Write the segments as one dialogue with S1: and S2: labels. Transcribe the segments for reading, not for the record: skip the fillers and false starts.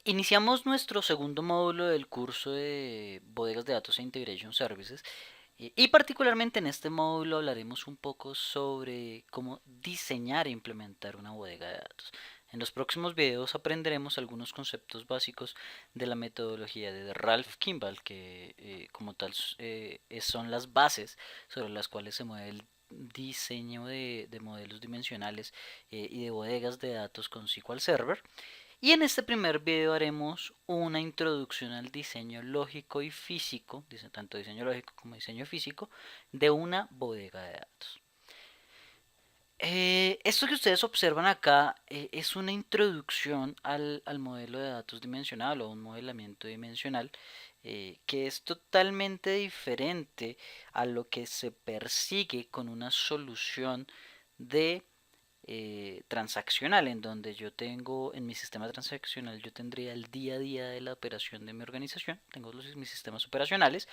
S1: Iniciamos nuestro segundo módulo del curso de bodegas de datos e integration services y particularmente en este módulo hablaremos un poco sobre cómo diseñar e implementar una bodega de datos. En los próximos videos aprenderemos algunos conceptos básicos de la metodología de Ralph Kimball, que como tal son las bases sobre las cuales se mueve el diseño de modelos dimensionales y de bodegas de datos con SQL Server. Y en este primer video haremos una introducción al diseño lógico y físico, dice tanto diseño lógico como diseño físico, de una bodega de datos. Esto que ustedes observan acá es una introducción al modelo de datos dimensional o un modelamiento dimensional que es totalmente diferente a lo que se persigue con una solución de transaccional, en donde yo tengo en mi sistema transaccional, yo tendría el día a día de la operación de mi organización, tengo mis sistemas operacionales,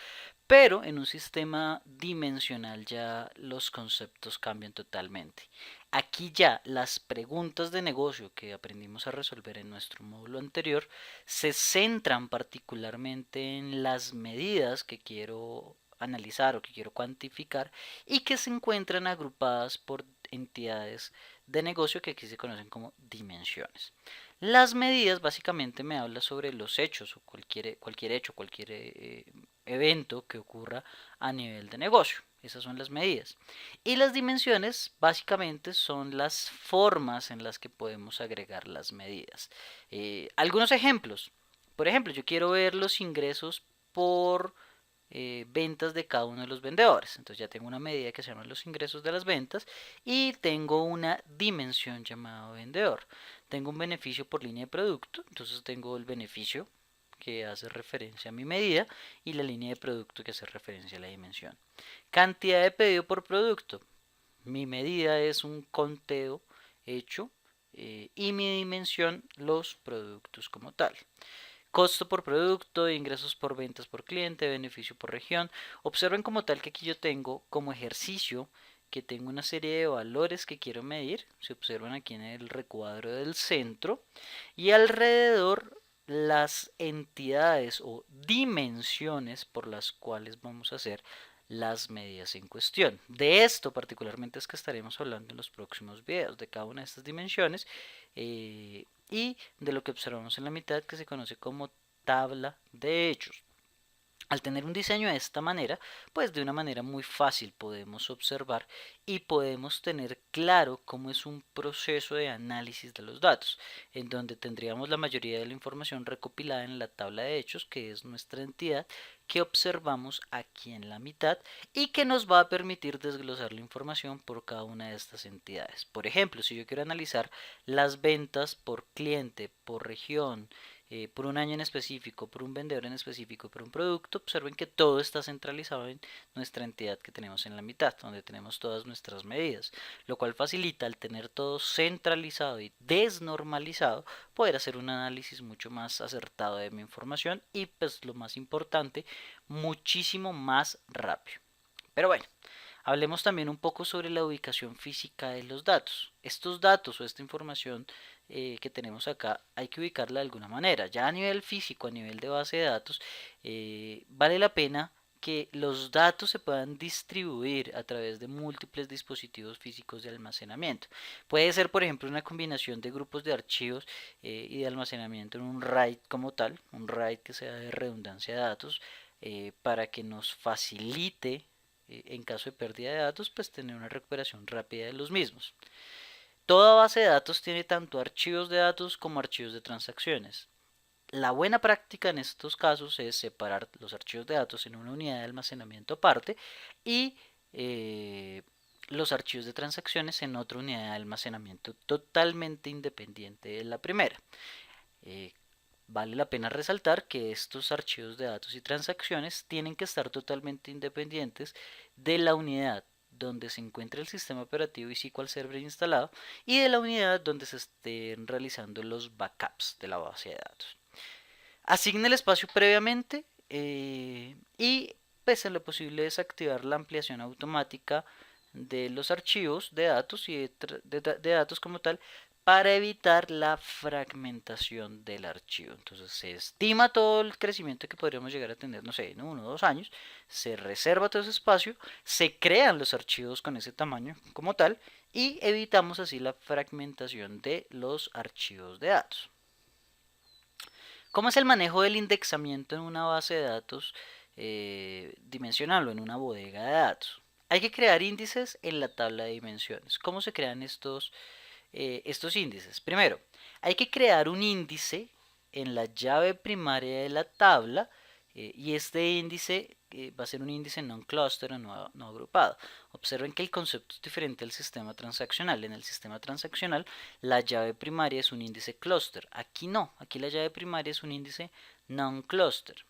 S1: pero en un sistema dimensional ya los conceptos cambian totalmente. Aquí ya las preguntas de negocio que aprendimos a resolver en nuestro módulo anterior se centran particularmente en las medidas que quiero analizar o que quiero cuantificar y que se encuentran agrupadas por entidades de negocio que aquí se conocen como dimensiones. Las medidas básicamente me habla sobre los hechos o cualquier hecho, cualquier evento que ocurra a nivel de negocio. Esas son las medidas. Y las dimensiones básicamente son las formas en las que podemos agregar las medidas. Algunos ejemplos. Por ejemplo, yo quiero ver los ingresos por ventas de cada uno de los vendedores. Entonces ya tengo una medida que se llama los ingresos de las ventas y tengo una dimensión llamada vendedor. Tengo un beneficio por línea de producto, entonces tengo el beneficio que hace referencia a mi medida y la línea de producto que hace referencia a la dimensión. Cantidad de pedido por producto. Mi medida es un conteo hecho y mi dimensión los productos como tal. Costo por producto, ingresos por ventas por cliente, beneficio por región. Observen como tal que aquí yo tengo como ejercicio que tengo una serie de valores que quiero medir. Se observan aquí en el recuadro del centro. Y alrededor las entidades o dimensiones por las cuales vamos a hacer las medidas en cuestión. De esto particularmente es que estaremos hablando en los próximos videos, de cada una de estas dimensiones y de lo que observamos en la mitad que se conoce como tabla de hechos. Al tener un diseño de esta manera, pues de una manera muy fácil podemos observar y podemos tener claro cómo es un proceso de análisis de los datos, en donde tendríamos la mayoría de la información recopilada en la tabla de hechos, que es nuestra entidad, que observamos aquí en la mitad y que nos va a permitir desglosar la información por cada una de estas entidades. Por ejemplo, si yo quiero analizar las ventas por cliente, por región, por un año en específico, por un vendedor en específico, por un producto, observen que todo está centralizado en nuestra entidad que tenemos en la mitad, donde tenemos todas nuestras medidas, lo cual facilita al tener todo centralizado y desnormalizado poder hacer un análisis mucho más acertado de mi información y pues lo más importante, muchísimo más rápido. Pero bueno, hablemos también un poco sobre la ubicación física de los datos. Estos datos o esta información que tenemos acá hay que ubicarla de alguna manera. Ya a nivel físico, a nivel de base de datos, vale la pena que los datos se puedan distribuir a través de múltiples dispositivos físicos de almacenamiento. Puede ser, por ejemplo, una combinación de grupos de archivos y de almacenamiento en un RAID como tal, un RAID que sea de redundancia de datos, para que nos facilite en caso de pérdida de datos, pues tener una recuperación rápida de los mismos. Toda base de datos tiene tanto archivos de datos como archivos de transacciones. La buena práctica en estos casos es separar los archivos de datos en una unidad de almacenamiento aparte y los archivos de transacciones en otra unidad de almacenamiento totalmente independiente de la primera. Eh, Vale la pena resaltar que estos archivos de datos y transacciones tienen que estar totalmente independientes de la unidad donde se encuentra el sistema operativo y SQL Server instalado y de la unidad donde se estén realizando los backups de la base de datos. Asigne el espacio previamente y pues en lo posible desactivar la ampliación automática de los archivos de datos y de datos como tal para evitar la fragmentación del archivo. Entonces se estima todo el crecimiento que podríamos llegar a tener, no sé, en 1 o 2 años, se reserva todo ese espacio, se crean los archivos con ese tamaño como tal y evitamos así la fragmentación de los archivos de datos. ¿Cómo es el manejo del indexamiento en una base de datos dimensional o en una bodega de datos? Hay que crear índices en la tabla de dimensiones. ¿Cómo se crean estos índices? Primero, hay que crear un índice en la llave primaria de la tabla y este índice va a ser un índice non-cluster o no agrupado. Observen que el concepto es diferente al sistema transaccional. En el sistema transaccional la llave primaria es un índice cluster. Aquí no, aquí la llave primaria es un índice non-cluster.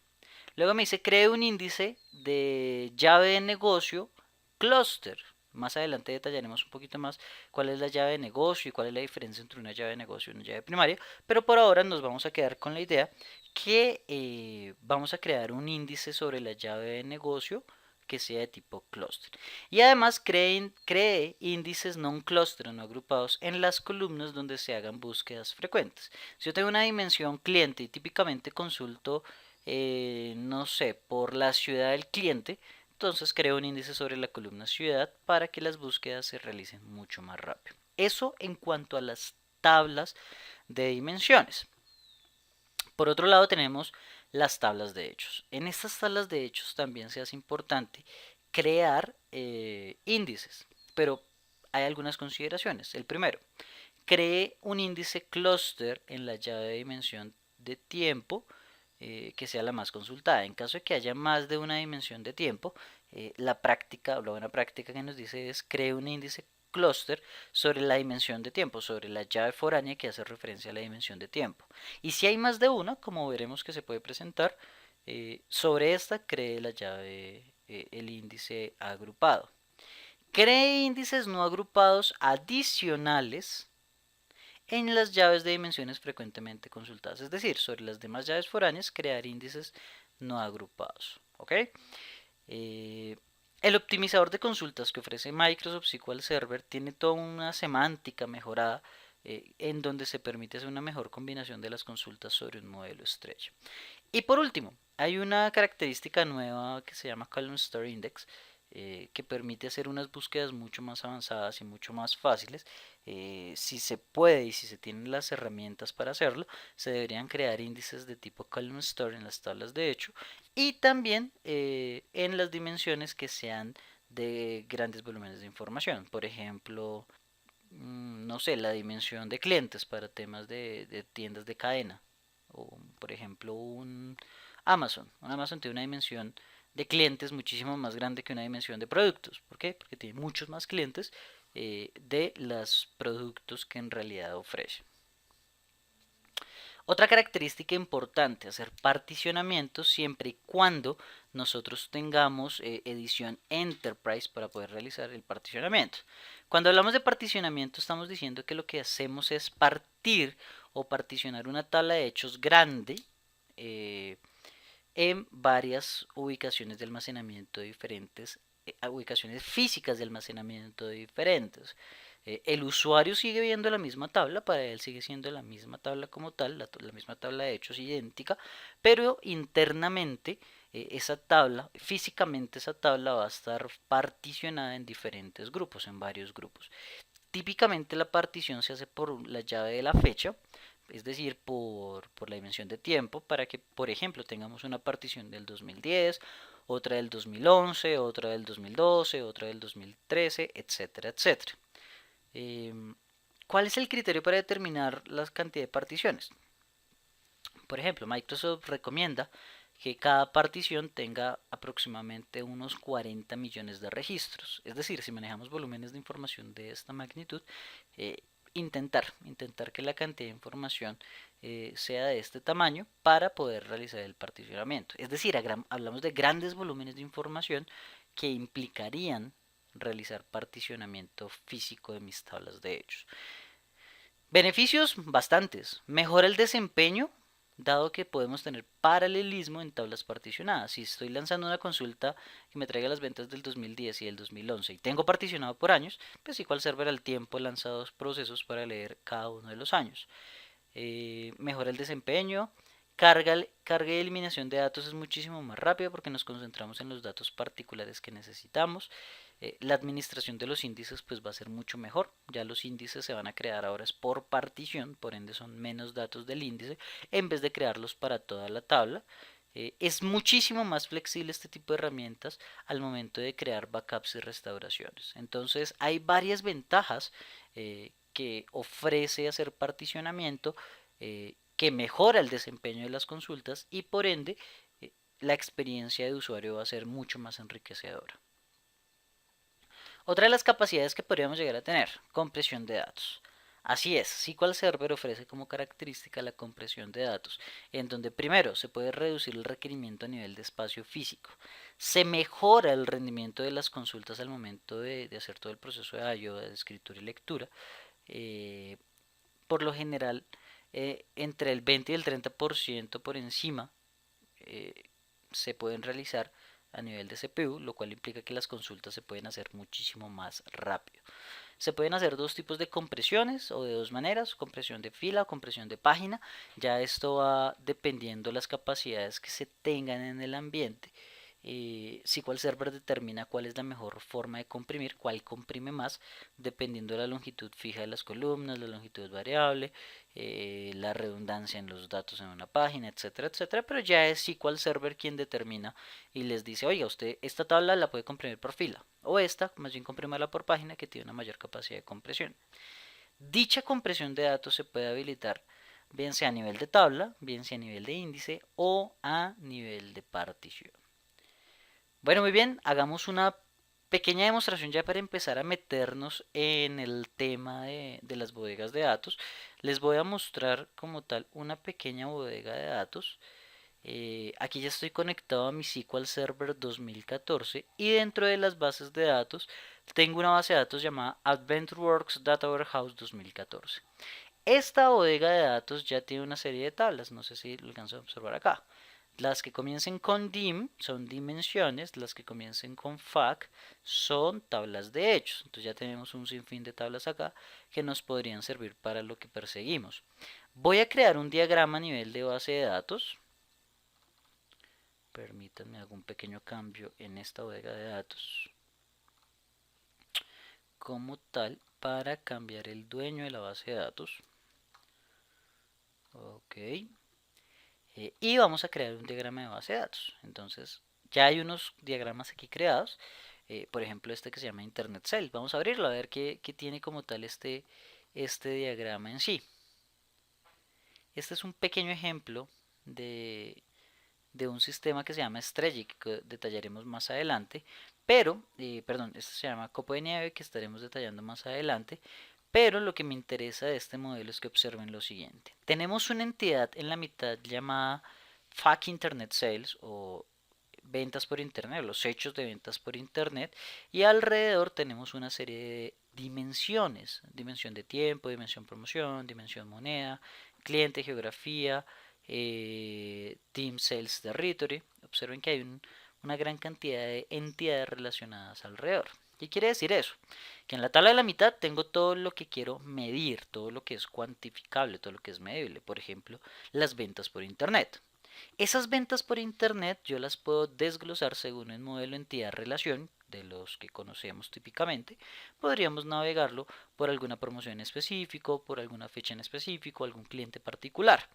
S1: Luego me dice cree un índice de llave de negocio cluster. Más adelante detallaremos un poquito más cuál es la llave de negocio y cuál es la diferencia entre una llave de negocio y una llave primaria, pero por ahora nos vamos a quedar con la idea que vamos a crear un índice sobre la llave de negocio que sea de tipo cluster. Y además cree índices non-cluster o no agrupados en las columnas donde se hagan búsquedas frecuentes. Si yo tengo una dimensión cliente y típicamente consulto, no sé, por la ciudad del cliente, entonces creo un índice sobre la columna ciudad para que las búsquedas se realicen mucho más rápido. Eso en cuanto a las tablas de dimensiones. Por otro lado tenemos las tablas de hechos. En estas tablas de hechos también se hace importante crear índices, pero hay algunas consideraciones. El primero, cree un índice cluster en la llave de dimensión de tiempo que sea la más consultada. En caso de que haya más de una dimensión de tiempo, la práctica o la buena práctica que nos dice es cree un índice clúster sobre la dimensión de tiempo, sobre la llave foránea que hace referencia a la dimensión de tiempo. Y si hay más de una, como veremos que se puede presentar, sobre esta cree la llave, el índice agrupado. Cree índices no agrupados adicionales en las llaves de dimensiones frecuentemente consultadas, es decir, sobre las demás llaves foráneas crear índices no agrupados. ¿Ok? El optimizador de consultas que ofrece Microsoft SQL Server tiene toda una semántica mejorada en donde se permite hacer una mejor combinación de las consultas sobre un modelo estrella. Y por último, hay una característica nueva que se llama Column Store Index, que permite hacer unas búsquedas mucho más avanzadas y mucho más fáciles. Si se puede y si se tienen las herramientas para hacerlo, se deberían crear índices de tipo Column Store en las tablas de hecho y también en las dimensiones que sean de grandes volúmenes de información. Por ejemplo, no sé, la dimensión de clientes para temas de tiendas de cadena. O, por ejemplo, un Amazon. Un Amazon tiene una dimensión de clientes muchísimo más grande que una dimensión de productos. ¿Por qué? Porque tiene muchos más clientes de los productos que en realidad ofrece. Otra característica importante, hacer particionamientos siempre y cuando nosotros tengamos edición Enterprise para poder realizar el particionamiento. Cuando hablamos de particionamiento estamos diciendo que lo que hacemos es partir o particionar una tabla de hechos grande en varias ubicaciones de almacenamiento diferentes, ubicaciones físicas de almacenamiento diferentes. El usuario sigue viendo la misma tabla, para él sigue siendo la misma tabla como tal, la misma tabla de hechos idéntica, pero internamente esa tabla, físicamente esa tabla va a estar particionada en diferentes grupos, en varios grupos. Típicamente la partición se hace por la llave de la fecha, es decir, por la dimensión de tiempo, para que, por ejemplo, tengamos una partición del 2010, otra del 2011, otra del 2012, otra del 2013, etcétera, etcétera. Eh, ¿Cuál es el criterio para determinar la cantidad de particiones? Por ejemplo, Microsoft recomienda que cada partición tenga aproximadamente unos 40 millones de registros. Es decir, si manejamos volúmenes de información de esta magnitud, eh, intentar que la cantidad de información sea de este tamaño para poder realizar el particionamiento. Es decir, hablamos de grandes volúmenes de información que implicarían realizar particionamiento físico de mis tablas de hechos. Beneficios bastantes. Mejora el desempeño dado que podemos tener paralelismo en tablas particionadas. Si estoy lanzando una consulta que me traiga las ventas del 2010 y del 2011 y tengo particionado por años, pues SQL Server al tiempo lanza dos procesos para leer cada uno de los años. Mejora el desempeño, carga y eliminación de datos es muchísimo más rápido porque nos concentramos en los datos particulares que necesitamos. La administración de los índices pues va a ser mucho mejor. Ya los índices se van a crear ahora es por partición, por ende son menos datos del índice en vez de crearlos para toda la tabla. Es muchísimo más flexible este tipo de herramientas al momento de crear backups y restauraciones. Entonces hay varias ventajas que ofrece hacer particionamiento, que mejora el desempeño de las consultas y por ende la experiencia de usuario va a ser mucho más enriquecedora. Otra de las capacidades que podríamos llegar a tener, compresión de datos. Así es, SQL Server ofrece como característica la compresión de datos, en donde primero se puede reducir el requerimiento a nivel de espacio físico, se mejora el rendimiento de las consultas al momento de hacer todo el proceso de I/O, de escritura y lectura, eh, por lo general entre el 20 y el 30% por encima eh, se pueden realizar a nivel de CPU, lo cual implica que las consultas se pueden hacer muchísimo más rápido. Se pueden hacer dos tipos de compresiones o de dos maneras, compresión de fila o compresión de página. Ya esto va dependiendo las capacidades que se tengan en el ambiente. SQL Server determina cuál es la mejor forma de comprimir, cuál comprime más, dependiendo de la longitud fija de las columnas, la longitud variable, la redundancia en los datos en una página, etcétera, etcétera. Pero ya es SQL Server quien determina y les dice, oiga, usted esta tabla la puede comprimir por fila, o esta, más bien comprímala por página que tiene una mayor capacidad de compresión. Dicha compresión de datos se puede habilitar bien sea a nivel de tabla, bien sea a nivel de índice o a nivel de partición. Bueno, muy bien, hagamos una pequeña demostración ya para empezar a meternos en el tema de las bodegas de datos. Les voy a mostrar como tal una pequeña bodega de datos. Aquí ya estoy conectado a mi SQL Server 2014 y dentro de las bases de datos tengo una base de datos llamada AdventureWorks Data Warehouse 2014. Esta bodega de datos ya tiene una serie de tablas, no sé si lo alcanzo a observar acá. Las que comiencen con dim son dimensiones, las que comiencen con fac son tablas de hechos. Entonces ya tenemos un sinfín de tablas acá que nos podrían servir para lo que perseguimos. Voy a crear un diagrama a nivel de base de datos. Permítanme hago un pequeño cambio en esta bodega de datos como tal para cambiar el dueño de la base de datos. Ok. Y vamos a crear un diagrama de base de datos. Entonces, ya hay unos diagramas aquí creados. Por ejemplo, este que se llama Internet Cell. Vamos a abrirlo a ver qué tiene como tal este diagrama en sí. Este es un pequeño ejemplo de un sistema que se llama Estrella que detallaremos más adelante. Pero, perdón, este se llama Copo de Nieve que estaremos detallando más adelante. Pero lo que me interesa de este modelo es que observen lo siguiente. Tenemos una entidad en la mitad llamada FAQ Internet Sales o ventas por internet, los hechos de ventas por internet, y alrededor tenemos una serie de dimensiones, dimensión de tiempo, dimensión promoción, dimensión moneda, cliente, geografía, team sales territory. Observen que hay una gran cantidad de entidades relacionadas alrededor. ¿Qué quiere decir eso? Que en la tabla de la mitad tengo todo lo que quiero medir, todo lo que es cuantificable, todo lo que es medible. Por ejemplo, las ventas por internet. Esas ventas por internet yo las puedo desglosar según el modelo entidad-relación de los que conocemos típicamente. Podríamos navegarlo por alguna promoción en específico, por alguna fecha en específico, algún cliente particular.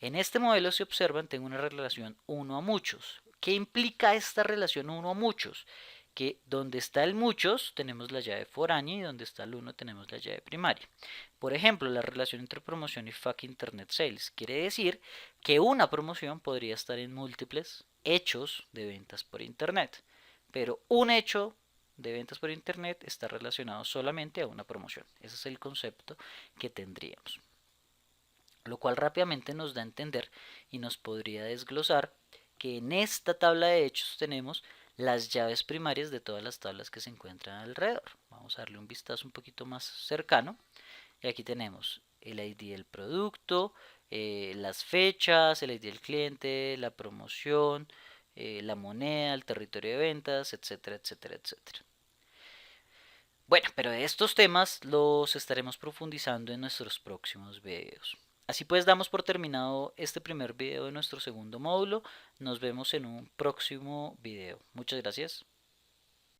S1: En este modelo, si observan, tengo una relación uno a muchos. ¿Qué implica esta relación uno a muchos? Que donde está el muchos tenemos la llave foránea y donde está el uno tenemos la llave primaria. Por ejemplo, la relación entre promoción y FAQ Internet Sales quiere decir que una promoción podría estar en múltiples hechos de ventas por Internet, pero un hecho de ventas por Internet está relacionado solamente a una promoción. Ese es el concepto que tendríamos. Lo cual rápidamente nos da a entender y nos podría desglosar que en esta tabla de hechos tenemos las llaves primarias de todas las tablas que se encuentran alrededor. Vamos a darle un vistazo un poquito más cercano. Y aquí tenemos el ID del producto, las fechas, el ID del cliente, la promoción, la moneda, el territorio de ventas, etcétera, etcétera, etcétera. Bueno, pero de estos temas los estaremos profundizando en nuestros próximos videos. Así pues, damos por terminado este primer video de nuestro segundo módulo. Nos vemos en un próximo video. Muchas gracias.